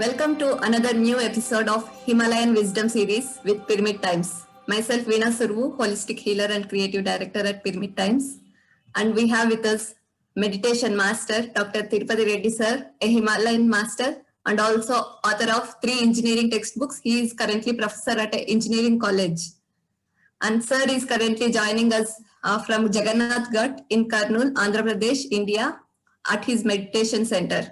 Welcome to another new episode of Himalayan Wisdom Series with Pyramid Times. Myself, Veena Survu, Holistic Healer and Creative Director at Pyramid Times. And we have with us Meditation Master, Dr. Tirupati Reddy Sir, a Himalayan Master and also author of 3 engineering textbooks. He is currently professor at an engineering college. And Sir is currently joining us from Jagannath Ghat in Kurnool, Andhra Pradesh, India at his meditation center.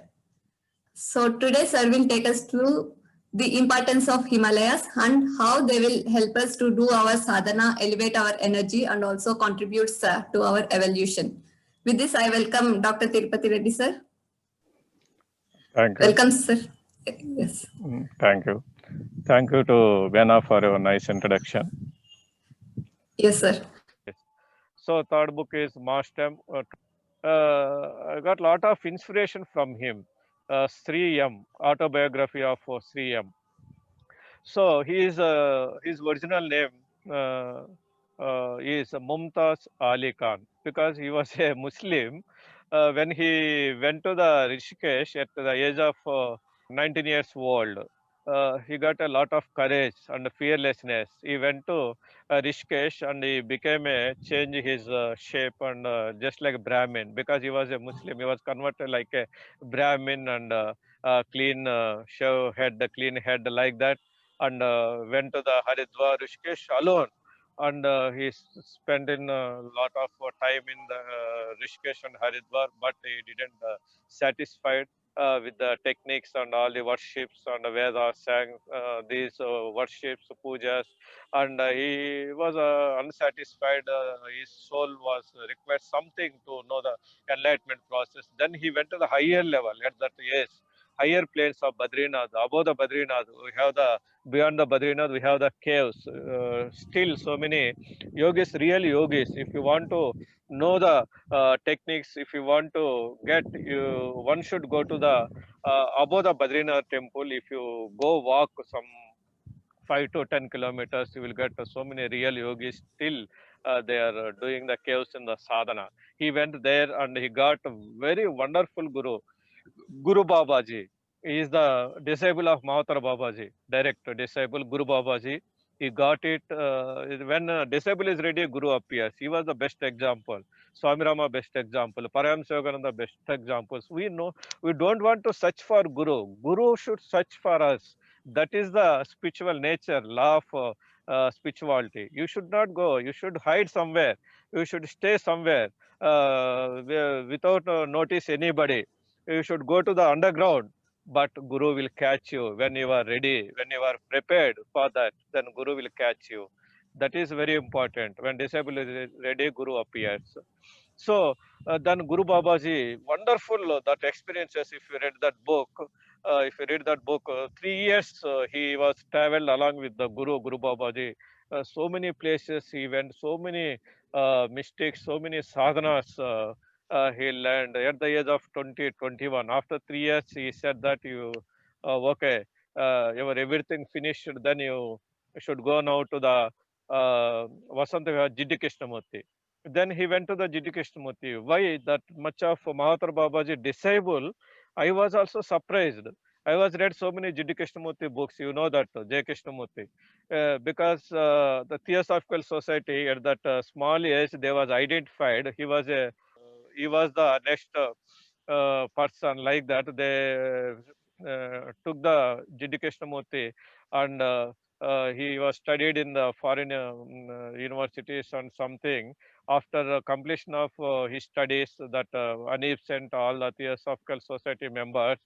So today Sir will take us through the importance of Himalayas and how they will help us to do our sadhana, elevate our energy and also contributes to our evolution. With this, I welcome Dr. Tirupati Reddy Sir. Thank you. Welcome, Sir. Yes. Thank you. Thank you to Veena for your nice introduction. Yes, sir. Yes. So third book is Master. I got a lot of inspiration from him. Sri M, autobiography of Sri M. So his original name is Mumtaz Ali Khan because he was a Muslim. When he went to the Rishikesh at the age of 19 years old, he got a lot of courage and fearlessness. He went to Rishikesh and he became change his shape and just like a Brahmin because he was a Muslim. He was converted like a Brahmin and clean shave head, clean head like that, and went to the Haridwar, Rishikesh alone. And he spent in a lot of time in the Rishikesh and Haridwar, but he didn't satisfied with the techniques and all the worships and Vedas sang these worships, pujas, and he was unsatisfied. His soul was required something to know the enlightenment process. Then he went to the higher level at that age, higher planes of Badrinath. Above the Badrinath, we have the beyond the Badrinath, we have the caves. Still, so many yogis, real yogis. If you want to know the techniques, if you want to get, one should go to the above the Badrinath temple. If you go walk some 5 to 10 kilometers, you will get so many real yogis. Still, they are doing the caves in the sadhana. He went there and he got a very wonderful guru, Guru Babaji. He is the disciple of Mahathir Babaji, direct disciple Guru Babaji. He got it when disciple is ready, Guru appears. He was the best example. Swami Rama best example. Parayam Sivagananda best examples. We know we don't want to search for Guru. Guru should search for us. That is the spiritual nature, law of spirituality. You should not go. You should hide somewhere. You should stay somewhere without notice anybody. You should go to the underground, but Guru will catch you when you are ready, when you are prepared for that, then Guru will catch you. That is very important. When disciple is ready, Guru appears. So then Guru Babaji, wonderful that experiences. If you read that book, 3 years he was traveled along with the Guru Babaji. So many places he went, so many mistakes, so many sadhanas. He learned at the age of 20, 21. After 3 years, he said that you, okay, your everything finished, then you should go now to the Vasanta Vihar Jiddi Krishnamurti. Then he went to the Jiddi Krishnamurti. Why that much of Mahathir Babaji disciple? I was also surprised. I was read so many Jiddi Krishnamurti books. You know that J. Krishnamurti, because the Theosophical Society at that small age they was identified. He was the next person like that. They took the Jiddi Krishnamurti and he was studied in the foreign universities and something. After completion of his studies, that Anip sent all the Theosophical Society members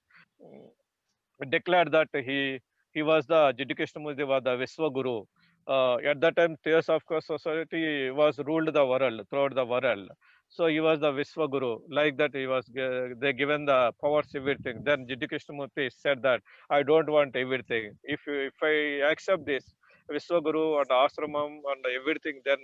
declared that he was the Jiddu Krishnamurti was the Vishwaguru. At that time, Theosophical Society was ruled the world throughout the world. So he was the Vishwaguru. Like that, he was they given the powers everything. Then Jiddu Krishnamurti said that I don't want everything. If I accept this Vishwaguru and ashramam and everything, then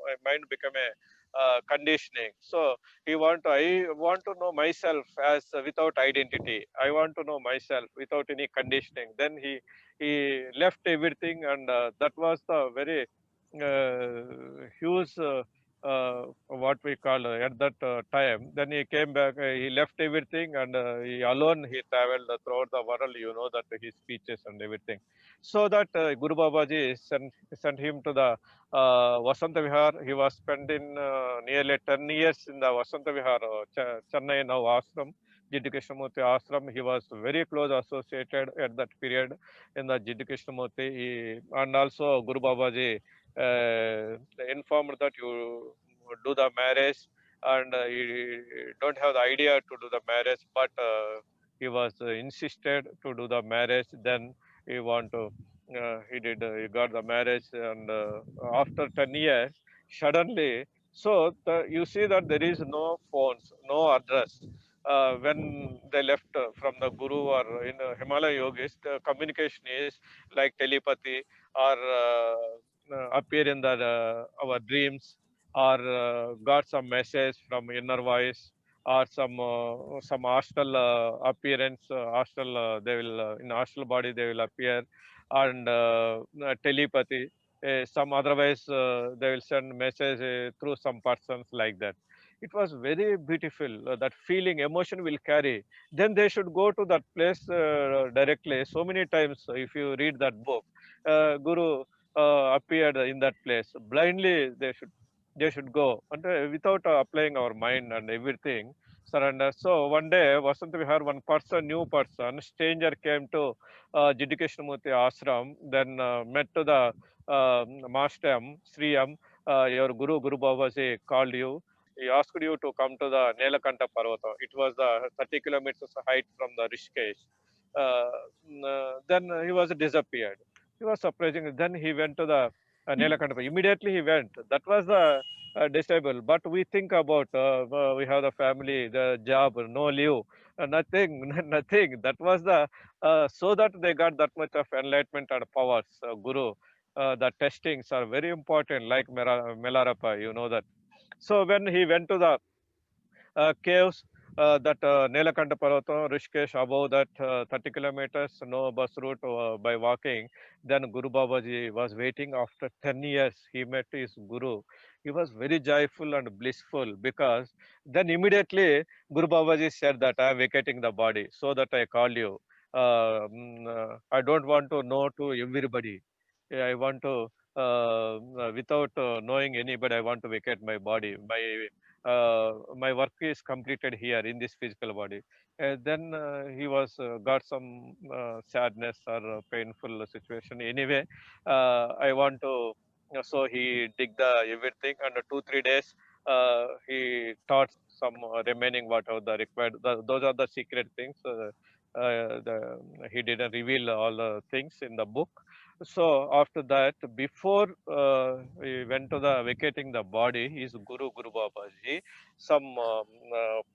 my mind become a conditioning. So I want to know myself as without identity. I want to know myself without any conditioning. Then he left everything, and that was the very huge what we call at that time. Then he came back, he left everything, and he alone he traveled throughout the world. You know that his speeches and everything. So that Guru Babaji sent him to the Vasanta Vihar. He was spending nearly 10 years in the Vasanta Vihar, Chennai now ashram. Jiddu Krishnamurti ashram. He was very close associated at that period in the Jiddu Krishnamurti. And also Guru Babaji informed that you do the marriage, and he don't have the idea to do the marriage, but he was insisted to do the marriage. Then he want to he did he got the marriage, and after 10 years suddenly, so you see that there is no phones, no address. When they left from the guru, or in Himalaya yogis, the communication is like telepathy, or appear in the our dreams, or got some message from inner voice, or some astral appearance, astral they will in astral body they will appear, and telepathy. Some otherwise they will send message through some persons like that. It was very beautiful. That feeling, emotion will carry. Then they should go to that place directly. So many times, if you read that book, Guru appeared in that place. Blindly, they should go, and without applying our mind and everything, surrender. So one day, Vasant Vihar, one person, new person, stranger came to Jiddu Krishnamurti ashram, then met to the master Sriyam, your Guru Babaji called you. He asked you to come to the Nelakanta Parvata. It was the 30 kilometers height from the Rishikesh. Then he was disappeared. He was surprising. Then he went to the Nelakanta. Immediately he went. That was the disable. But we think about we have the family, the job, no leave, nothing, nothing. That was the so that they got that much of enlightenment and powers. Guru, the testings are very important, like Melarapa, you know that. So when he went to the caves, that Nelakanta Parvata, Rishikesh, above that 30 kilometers, no bus route by walking. Then Guru Babaji was waiting after 10 years. He met his Guru. He was very joyful and blissful, because then immediately Guru Babaji said that I am vacating the body, so that I call you. I don't want to know to everybody. Yeah, I want to, without knowing anybody, I want to vacate my body. My work is completed here in this physical body. Then he was got some sadness or painful situation. Anyway, I want to. So he dig the everything, and 2 3 days he taught some remaining whatever the required. Those are the secret things. He didn't reveal all the things in the book. So after that, before we went to the vacating the body, his Guru Babaji, some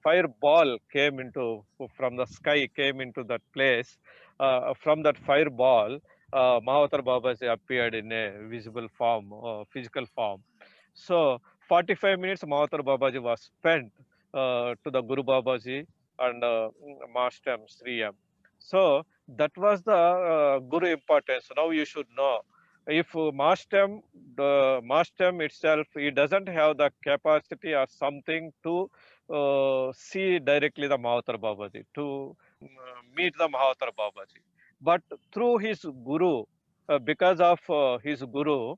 fireball came into from the sky, came into that place. From that fireball, Mahavatar Babaji appeared in a visible form, physical form. So 45 minutes Mahavatar Babaji was spent to the Guru Babaji and Master Sri M. So that was the Guru importance. Now you should know, if the Mastam itself, he doesn't have the capacity or something to see directly the Mahavatar Babaji, to meet the Mahavatar Babaji. But through his Guru, because of his Guru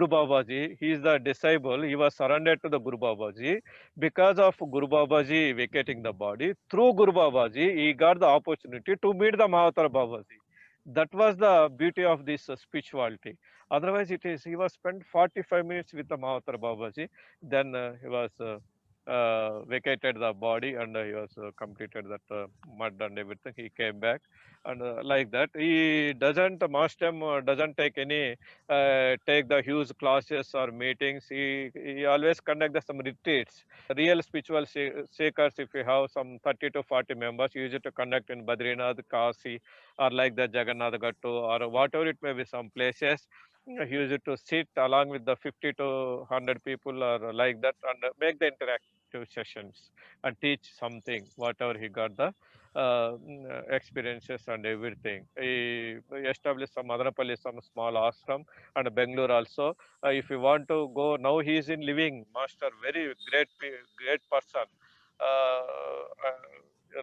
Babaji, he is the disciple, he was surrendered to the Guru Babaji. Because of Guru Babaji vacating the body, through Guru Babaji, he got the opportunity to meet the Mahavatar Babaji. That was the beauty of this spirituality. Otherwise, it is he was spent 45 minutes with the Mahavatar Babaji. Then he was vacated the body, and he was completed that mud and everything. He came back, and like that, he doesn't Mastam doesn't take any take the huge classes or meetings. He always conduct some retreats. Real spiritual seekers, if you have some 30 to 40 members, use it to conduct in Badrinath, Kasi, or like the Jagannath Gattu, or whatever it may be, some places. He used to sit along with the 50 to 100 people, or like that, and make the interactive sessions and teach something, whatever he got the experiences and everything. He established some Madanapalli, some small ashram, and Bangalore also. If you want to go, now he is in living master, very great person.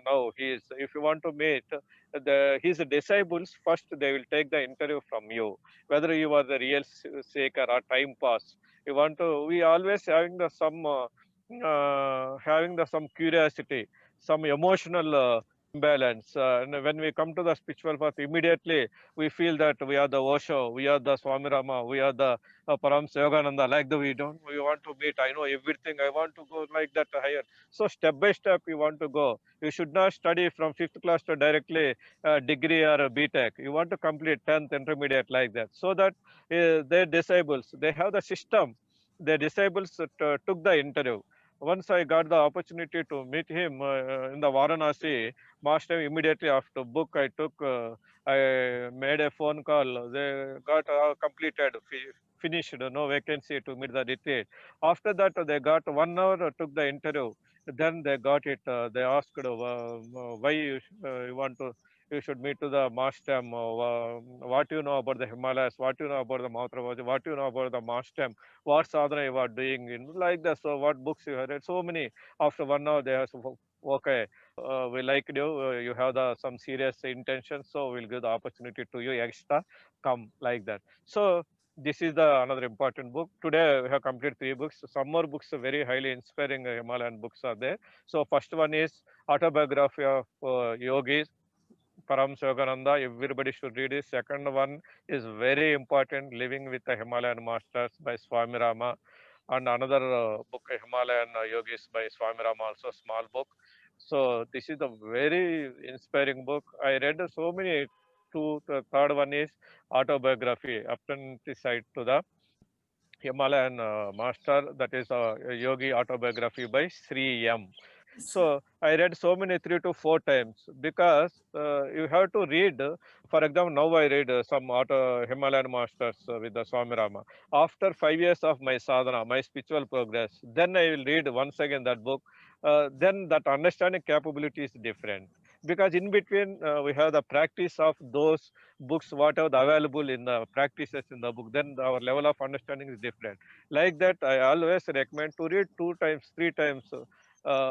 Now he is. If you want to meet his disciples, first they will take the interview from you, whether you are the real seeker or time pass. You want to. We always having the some curiosity, some emotional imbalance. And when we come to the spiritual path, immediately we feel that we are the Osho, we are the Swami Rama, we are the Paramahansa Yogananda. Like the we want to meet. I know everything. I want to go like that higher. So step by step, you want to go. You should not study from fifth class to directly degree or BTech. You want to complete 10th intermediate like that, so that their disciples, they have the system. The disciples took the interview. Once I got the opportunity to meet him in the Varanasi, master immediately after book I took, I made a phone call. They got completed, finished, no vacancy to meet the retreat. After that, they got 1 hour, took the interview. Then they got it. They asked why you want to. You should meet to the master. What you know about the Himalayas? What you know about the Mount Ravaji? What you know about the master? What sadhana you are doing in like that. So what books you have read? So many. After 1 hour, they ask, okay, we like you. You have some serious intentions, so we'll give the opportunity to you extra. Come like that. So this is the another important book. Today we have completed 3 books. Some more books, very highly inspiring Himalayan books are there. So first one is autobiography of yogis. Paramahansa Yogananda, everybody should read it. Second one is very important, Living with the Himalayan Masters by Swami Rama. And another book, Himalayan Yogis by Swami Rama, also small book. So this is a very inspiring book. I read so many. The third one is autobiography, apprenticeship to the Himalayan master, that is a yogi autobiography by Sri M. So I read so many 3 to 4 times because you have to read. For example, now I read some auto Himalayan masters with the Swami Rama. After 5 years of my sadhana, my spiritual progress, then I will read once again that book. Then that understanding capability is different because in between we have the practice of those books, whatever available in the practices in the book. Then our level of understanding is different. Like that, I always recommend to read 2 times, 3 times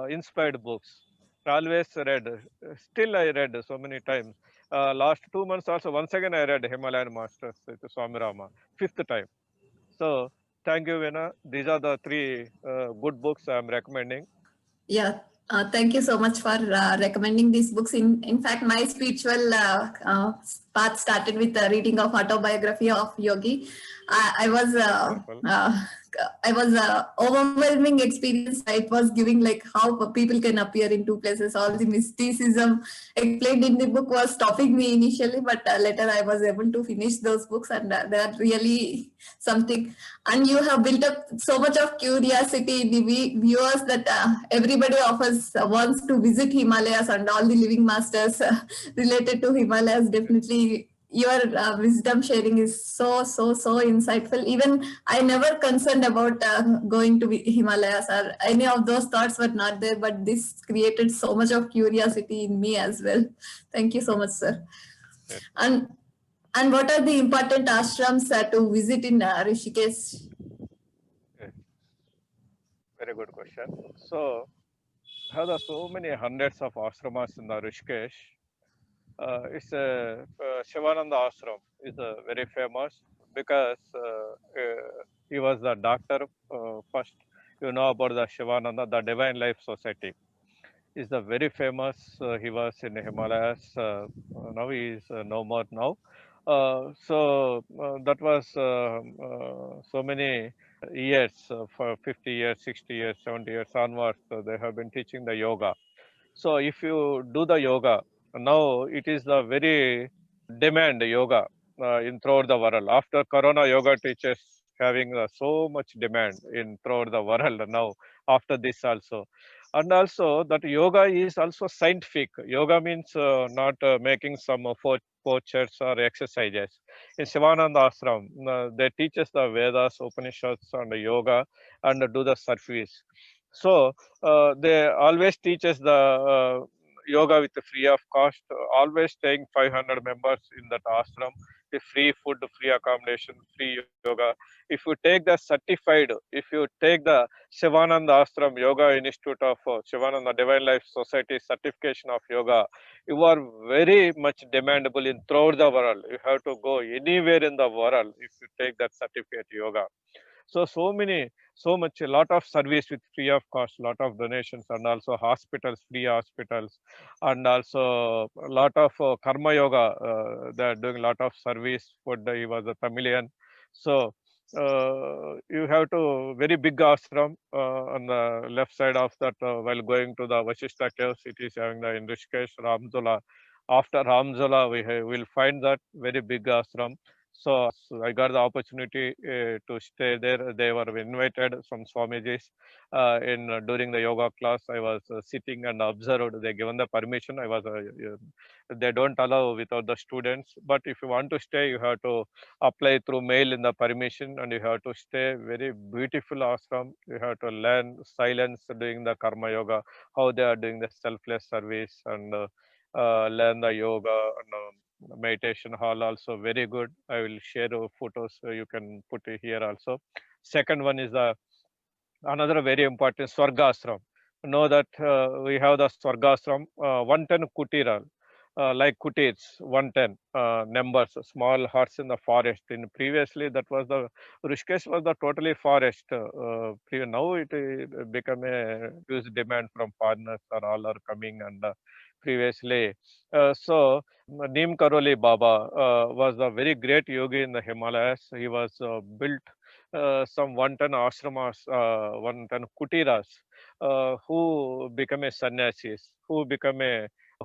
inspired books. Always read. Still, I read so many times. Last 2 months also, once again, I read Himalayan Masters with Swami Rama, fifth time. So, thank you, Veena. These are the 3 good books I am recommending. Yeah, thank you so much for recommending these books. In fact, my spiritual path started with the reading of autobiography of Yogi. I was Wonderful. I was overwhelming experience. It was giving like how people can appear in 2 places. All the mysticism explained in the book was stopping me initially, but later I was able to finish those books, and they are really something. And you have built up so much of curiosity in the viewers that everybody of us wants to visit Himalayas, and all the living masters related to Himalayas. Definitely your wisdom sharing is so insightful. Even I never concerned about going to Himalayas, or any of those thoughts were not there, but this created so much of curiosity in me as well. Thank you so much, sir. Yes. And what are the important ashrams to visit in Rishikesh? Yes. Very good question. So, have so many hundreds of ashramas in the Rishikesh. It's a Shivananda Ashram is very famous because he was the doctor first. You know about the Shivananda, the Divine Life Society. Is the very famous. He was in the Himalayas. Now he is no more now. So that was so many years, for 50 years, 60 years, 70 years onwards. They have been teaching the yoga. So if you do the yoga, now it is the very demand yoga in throughout the world. After Corona, yoga teachers having so much demand in throughout the world now. After this also, and also that yoga is also scientific. Yoga means not making some postures or exercises. In Shivananda Ashram, they teach us the Vedas, Upanishads, and the yoga, and do the service. So they always teach us the yoga with free of cost, always staying 500 members in that ashram, with free food, free accommodation, free yoga. If you take the certified, if you take the Shivananda Ashram Yoga Institute of Shivananda Divine Life Society certification of yoga, you are very much demandable in throughout the world. You have to go anywhere in the world if you take that certificate yoga. So much, a lot of service with free of cost, lot of donations, and also hospitals, free hospitals, and also a lot of karma yoga. They are doing a lot of service. He was a Tamilian, so you have to very big ashram on the left side of that. While going to the Vashishta caves, it is having the in Rishikesh, Ramzula. After Ramzula, will find that very big ashram. So I got the opportunity to stay there. They were invited from Swamijis in during the yoga class. I was sitting and observed. They given the permission. I was. They don't allow without the students. But if you want to stay, you have to apply through mail in the permission, and you have to stay. Very beautiful ashram. You have to learn silence doing the karma yoga, how they are doing the selfless service, and learn the yoga and. Meditation hall also very good. I will share photos so you can put it here also. Second one is the another very important Swargashram. Know that we have the Swargashram 110 Kutira, like Kutirs 110 numbers, small huts in the forest. In previously that was the Rishikesh was the totally forest. Now it become a huge demand from foreigners are all are coming and previously. So Neem Karoli Baba was a very great yogi in the Himalayas. He was built some 110 ashramas, 110 kutiras, who become a sannyasis, who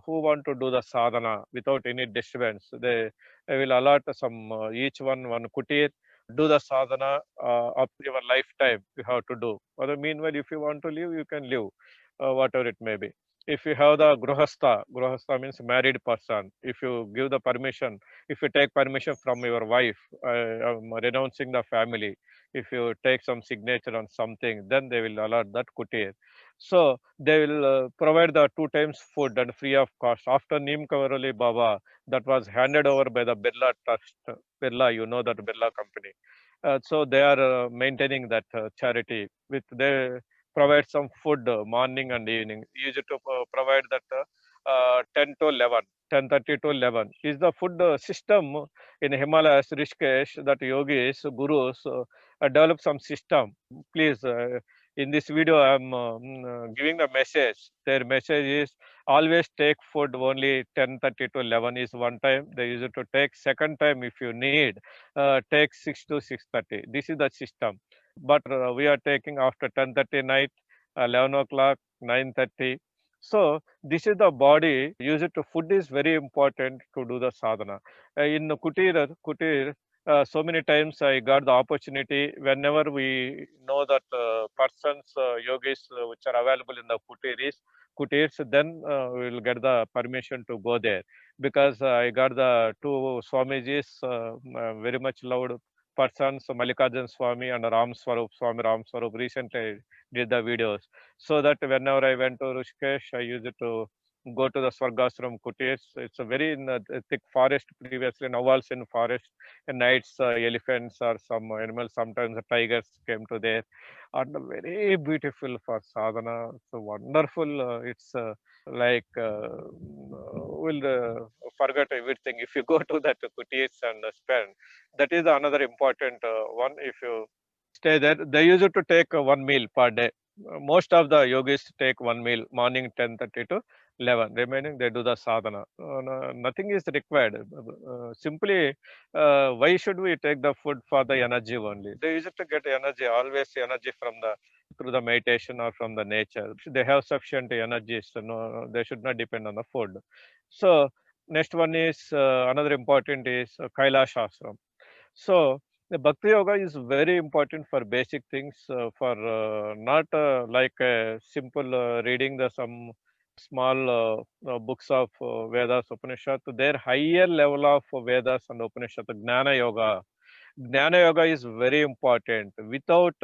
want to do the sadhana without any disturbance. They will allot some each one kutir, do the sadhana up to your lifetime. You have to do. But meanwhile, if you want to live, you can live, whatever it may be. If you have the grahastha means married person. If you give the permission, if you take permission from your wife, renouncing the family, if you take some signature on something, then they will allot that kutir. So they will provide the 2 times food and free of cost. After Neem Kavaroli Baba, that was handed over by the Birla Trust. Birla, you know that Birla company. So they are maintaining that charity with they provide some food morning and evening. Used to provide that 10 to 11, 10:30 to 11 is the food system in Himalayas, Rishikesh, that yogis, gurus develop some system. Please, in this video, I'm giving the message. Their message is always take food only 10:30 to 11 is one time. They use it to take second time if you need, take 6 to 6:30. This is the system. But we are taking after 10:30 night, 11 o'clock, 9:30. So this is the body. Use it to food is very important to do the sadhana. In Kutir, so many times I got the opportunity whenever we know that persons, yogis which are available in the Kutirs, then we will get the permission to go there because I got the two Swamijis, very much loved persons, Mallikarjun Swami and Ram Swarup, Swami Ram Swarup recently did the videos. So that whenever I went to Rishikesh, I used to go to the Swargashram Kutirs. It's a very thick forest previously, now also in forest. At nights, elephants or some animals, sometimes the tigers came to there. And very beautiful for sadhana. So wonderful. It's like will forget everything if you go to that Kutirs and spend. That is another important one. If you stay there, they used to take one meal per day. Most of the yogis take one meal morning 10:30 to 11. Remaining they do the sadhana. Nothing is required. Simply, why should we take the food for the energy only? They used to get energy, always energy from the through the meditation or from the nature. They have sufficient energy, so no, they should not depend on the food. So next one is another important is Kailash Ashram. So the Bhakti Yoga is very important for basic things, for not like simple reading the some small books of Vedas, Upanishad. Their higher level of Vedas and Upanishad, Gnana Yoga. Gnana Yoga is very important. Without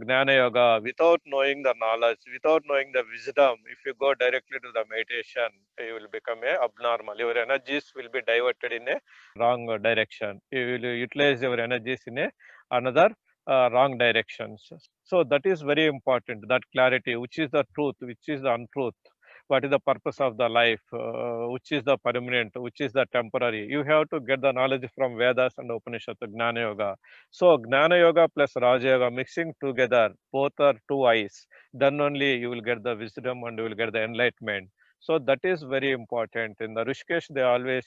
Gnana Yoga, without knowing the knowledge, without knowing the wisdom, if you go directly to the meditation, you will become a abnormal. Your energies will be diverted in a wrong direction. You will utilize your energies in a another wrong directions. So that is very important. That clarity, which is the truth, which is the untruth. What is the purpose of the life? Which is the permanent? Which is the temporary? You have to get the knowledge from Vedas and Upanishads, Gnana Yoga. So Gnana Yoga plus Raja Yoga mixing together, both are two eyes. Then only you will get the wisdom and you will get the enlightenment. So that is very important. In the Rishikesh, they always,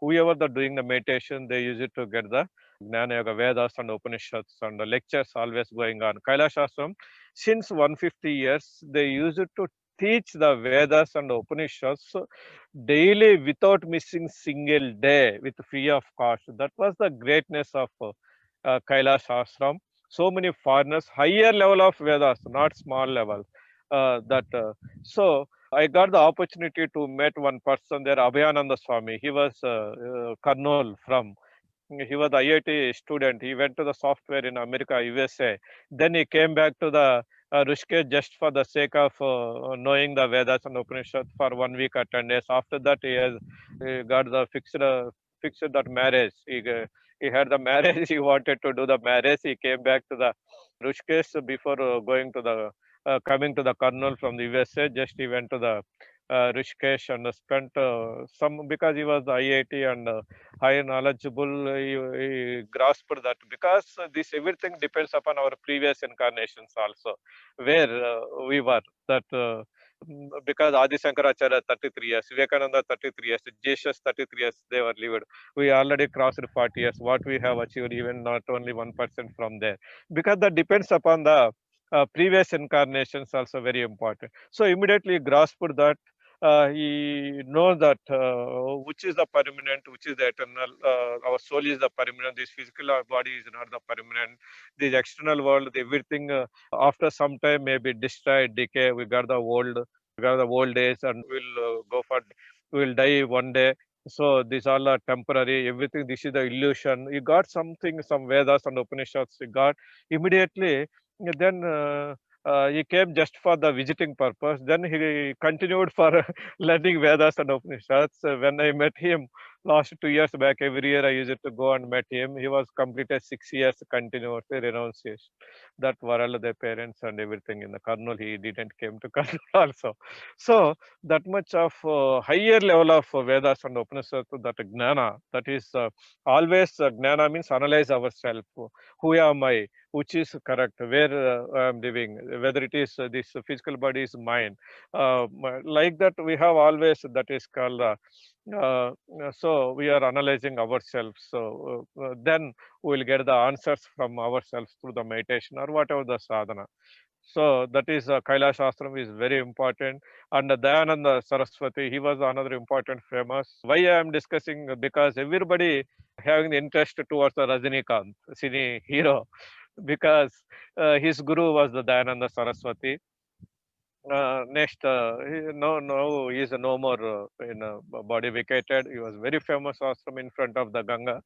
whoever they're doing the meditation, they use it to get the Gnana Yoga, Vedas and Upanishads and the lectures always going on. Kailash Ashram, since 150 years, they use it to teach the Vedas and Upanishads daily without missing single day with free of cost. That was the greatness of Kailash Ashram. So many foreigners, higher level of Vedas, not small level. So I got the opportunity to meet one person there, Abhayananda Swami. He was Karnool from. He was the IIT student. He went to the software in America, USA. Then he came back to the Rishikesh just for the sake of knowing the Vedas and Upanishads for 1 week or 10 days. After that, he got the fixed that marriage. He had the marriage. He wanted to do the marriage. He came back to the Rishikesh before going to the coming to the Karnool from the USA. Just he went to the Rishikesh and spent some because he was the IIT and high knowledgeable. He grasped that because this everything depends upon our previous incarnations also, where we were. That because Adi Shankaracharya 33 years, Vivekananda 33 years, Jesus 33 years, they were lived. We already crossed 40 years. What we have achieved, even not only 1% from there, because that depends upon the previous incarnations also very important. So immediately grasped that he knows that which is the permanent, which is the eternal. Our soul is the permanent. This physical body is not the permanent. This external world, everything after some time may be destroyed, decay. We got the old days, and we'll die one day. So these all are temporary. Everything. This is the illusion. You got something, some Vedas and Upanishads. You got immediately. Then. He came just for the visiting purpose. Then he continued for learning Vedas and Upanishads. When I met him last 2 years back, every year I used to go and met him. He was completed 6 years continuously renunciation. That were all their parents and everything in the Karnool. He didn't came to Karnool also. So that much of higher level of Vedas and Upanishads, that Gnana, that is always Gnana means analyze ourselves. Who am I? Which is correct, where I am living, whether it is this physical body is mine. Like that, we have always that is called. So we are analyzing ourselves. So then we will get the answers from ourselves through the meditation or whatever the sadhana. So that is Kailash Ashram is very important. And Dayananda Saraswati, he was another important famous. Why I am discussing? Because everybody having the interest towards the Rajinikanth, cine hero, because his guru was the Dayananda Saraswati. Next, no, he is no more in body vacated. He was very famous ashram in front of the Ganga.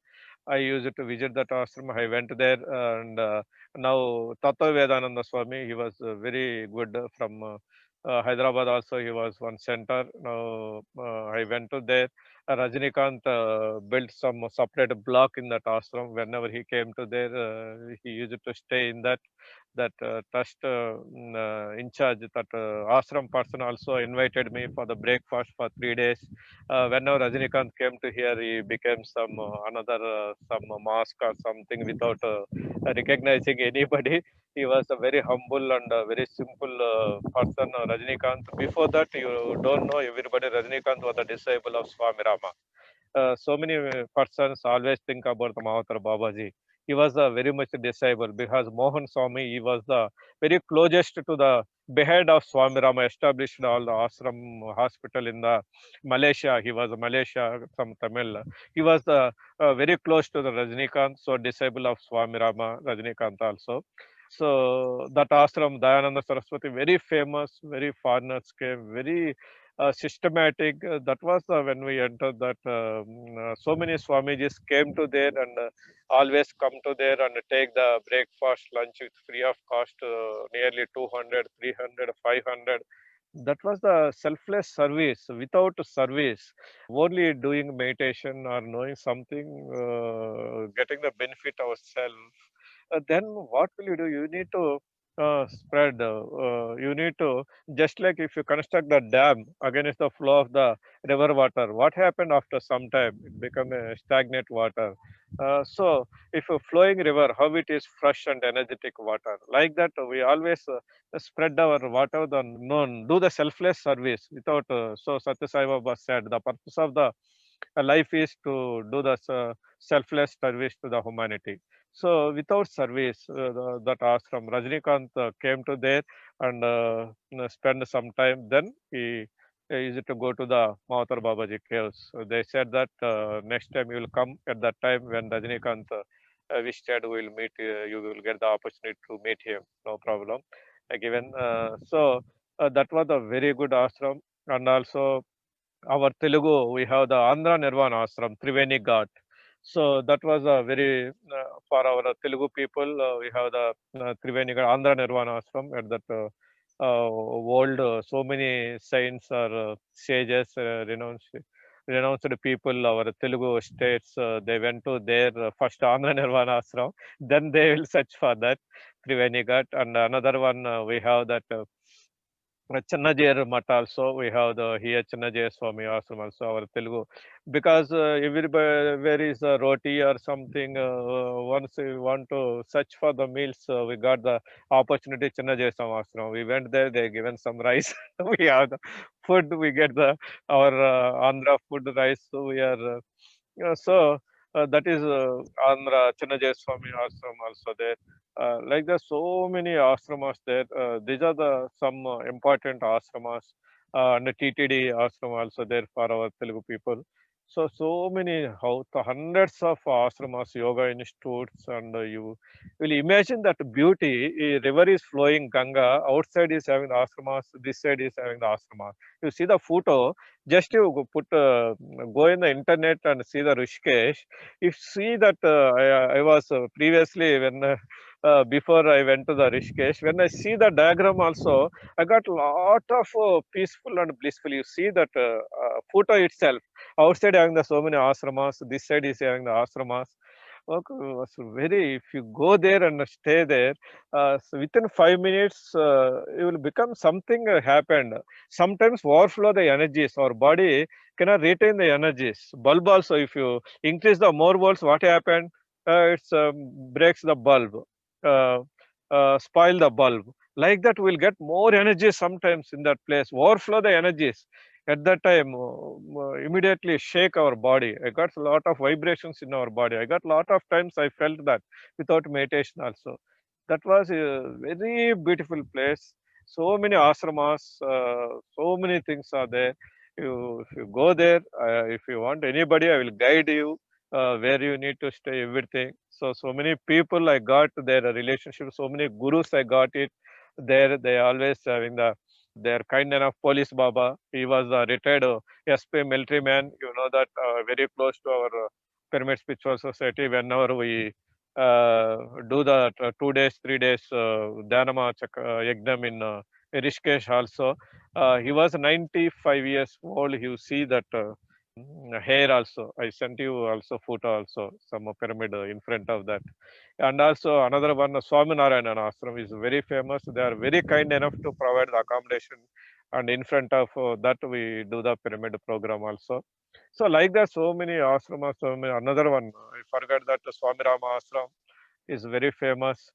I used to visit that ashram. I went there, and now Tattva Vedananda Swami, he was very good from Hyderabad. Also, he was one center. Now I went to there. Rajinikanth built some separate block in that ashram. Whenever he came to there, he used to stay in that trust in charge, that ashram person also invited me for the breakfast for 3 days. Whenever Rajinikanth came to here, he became some another some mask or something without recognizing anybody. He was a very humble and very simple person, Rajinikanth. Before that, you don't know everybody. Rajinikanth was a disciple of Swami Rama. So many persons always think about the Mahavatar Babaji. He was very much disciple because Mohan Swami, he was the very closest to the behead of Swami Rama, established all the ashram hospital in the Malaysia. He was a Malaysia from Tamil. He was the very close to the Rajinikanth, so disciple of Swami Rama, Rajinikanth also. So that ashram, Dayananda Saraswati, very famous, very foreigners came, very systematic. That was when we entered that so many Swamijis came to there and always come to there and take the breakfast, lunch with free of cost, nearly 200, 300, 500. That was the selfless service without service, only doing meditation or knowing something, getting the benefit ourselves. Then what will you do? You need to spread. You need to, just like if you construct the dam against the flow of the river water, what happened after some time? It become a stagnant water. So if a flowing river, how it is fresh and energetic water, like that we always spread our whatever the known, do the selfless service without. So Satya Sai Baba said the purpose of the life is to do the selfless service to the humanity. So without service, that ashram, Rajnikant came to there and spend some time. Then he used to go to the Mahathir Babaji caves. So they said that next time you will come at that time when Rajnikant visited, we will meet. You will get the opportunity to meet him. No problem. Given that was a very good ashram, and also our Telugu, we have the Andhra Nirvana Ashram, Triveni Ghat. So that was a very, for our Telugu people, we have the Triveni Ghat, Andhra Nirvana Ashram at that world. So many saints or sages, renounced people, our Telugu states, they went to their first Andhra Nirvana Ashram. Then they will search for that Triveni Ghat. And another one, we have that. Channajayar Math also, we have the here Channajayar Swami Ashram also, our Telugu. Because everybody, where is a roti or something, once we want to search for the meals, we got the opportunity Channajayar Swami Ashram. We went there, they given some rice. We have the food, we get the our Andhra food rice. So we are, so that is Andhra Channajayar Swami Ashram also there. Like there's so many ashramas there. These are the some important ashramas, and the TTD ashram also there for our Telugu people. So many, how the hundreds of ashramas, yoga institutes, and you will imagine that beauty. A river is flowing, Ganga. Outside is having the ashramas. This side is having the ashramas. You see the photo. Just you put go in the internet and see the Rishikesh. If see that I was previously when before I went to the Rishikesh, when I see the diagram also, I got lot of peaceful and blissful. You see that photo itself. Outside having the so many ashramas, this side is having the ashramas. Okay, was very. If you go there and stay there, so within 5 minutes, you will become something happened. Sometimes overflow the energies. Our body cannot retain the energies. Bulb also, if you increase the more volts, what happened? It's breaks the bulb, uh, spoil the bulb. Like that, we'll get more energy sometimes in that place. Overflow the energies. At that time, immediately shake our body. I got a lot of vibrations in our body. I got a lot of times I felt that without meditation also. That was a very beautiful place. So many ashramas, so many things are there. If you go there, if you want anybody, I will guide you where you need to stay, everything. So many people I got their relationship. So many gurus I got it there. They always having the their kind enough police Baba. He was a retired SP military man. You know that very close to our Pyramid Spiritual Society. Whenever we do the 2 days, 3 days Dhanama Yagnam in Rishikesh also. He was 95 years old. You see that hair also. I sent you also photo also, some pyramid in front of that. And also another one, Swami Narayanan Ashram is very famous. They are very kind enough to provide the accommodation. And in front of that, we do the pyramid program also. So like that, so many ashramas, so many, another one, I forgot that Swami Rama Ashram is very famous.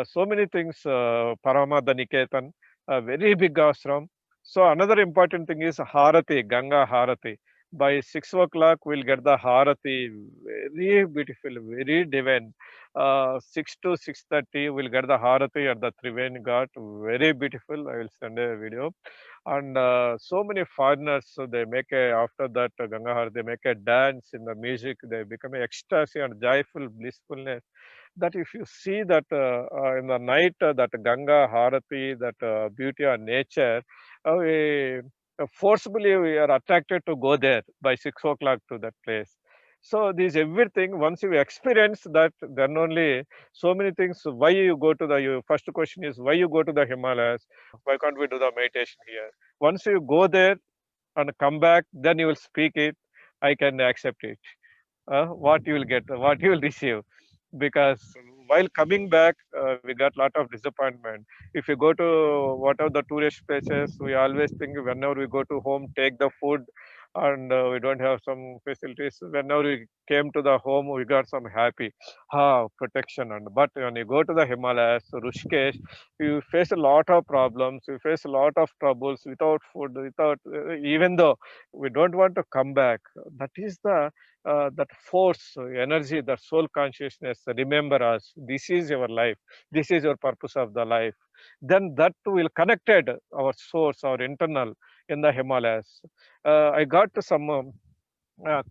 So many things, Paramadha Niketan, a very big ashram. So another important thing is Harati, Ganga Harati. By 6 o'clock, we'll get the Harati, very beautiful, very divine. 6 to 6:30, we'll get the Harati at the Triveni Ghat, very beautiful. I will send a video. And so many foreigners, so they make a, after that Ganga Harati, they make a dance in the music, they become ecstasy and joyful blissfulness. That if you see that in the night, that Ganga Harati, that beauty of nature, we forcibly we are attracted to go there by 6 o'clock to that place. So this everything, once you experience that, then only so many things. Why you go to the, your first question is why you go to the Himalayas? Why can't we do the meditation here? Once you go there and come back, then you will speak it. I can accept it. What you will get, what you will receive. Because while coming back, we got lot of disappointment. If you go to whatever the tourist places, we always think whenever we go to home, take the food, and we don't have some facilities. Whenever we came to the home, we got some happy, protection. And but when you go to the Himalayas, Rishikesh, you face a lot of problems. You face a lot of troubles without food, without even though we don't want to come back. That is the that force, energy, that soul consciousness, remember us. This is your life. This is your purpose of the life. Then that will connected our source, our internal in the Himalayas. I got to some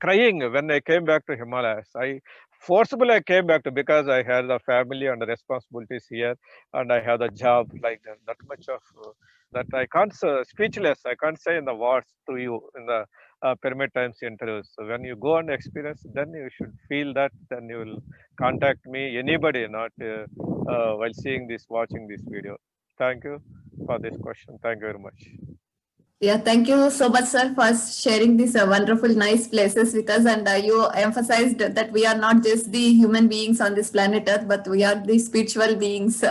crying when I came back to Himalayas. I came back to, because I had the family and the responsibilities here, and I have the job like that. That much of that I can't speechless. I can't say in the words to you in the pyramid times interviews. So when you go and experience, then you should feel that. Then you will contact me. Anybody, not while seeing this, watching this video. Thank you for this question. Thank you very much. Yeah, thank you so much, sir, for sharing these wonderful, nice places with us. And you emphasized that we are not just the human beings on this planet Earth, but we are the spiritual beings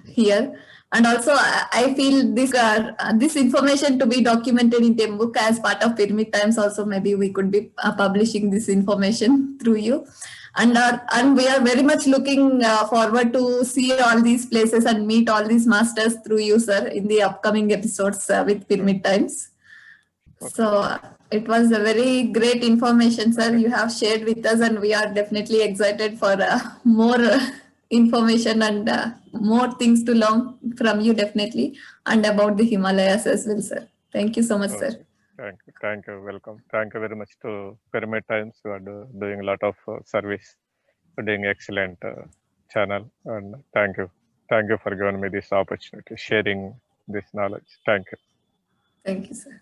here. And also, I feel this information to be documented in a book as part of Pyramid Times. Also, maybe we could be publishing this information through you. And we are very much looking forward to see all these places and meet all these masters through you, sir, in the upcoming episodes with Pyramid Times. Okay. So it was a very great information, sir, you have shared with us, and we are definitely excited for more information and more things to learn from you, definitely, and about the Himalayas as well, sir. Thank you so much, sir. Thank you, welcome. Thank you very much to Pyramid Times. You are doing a lot of service, doing excellent channel, and thank you for giving me this opportunity, sharing this knowledge. Thank you. Thank you, sir.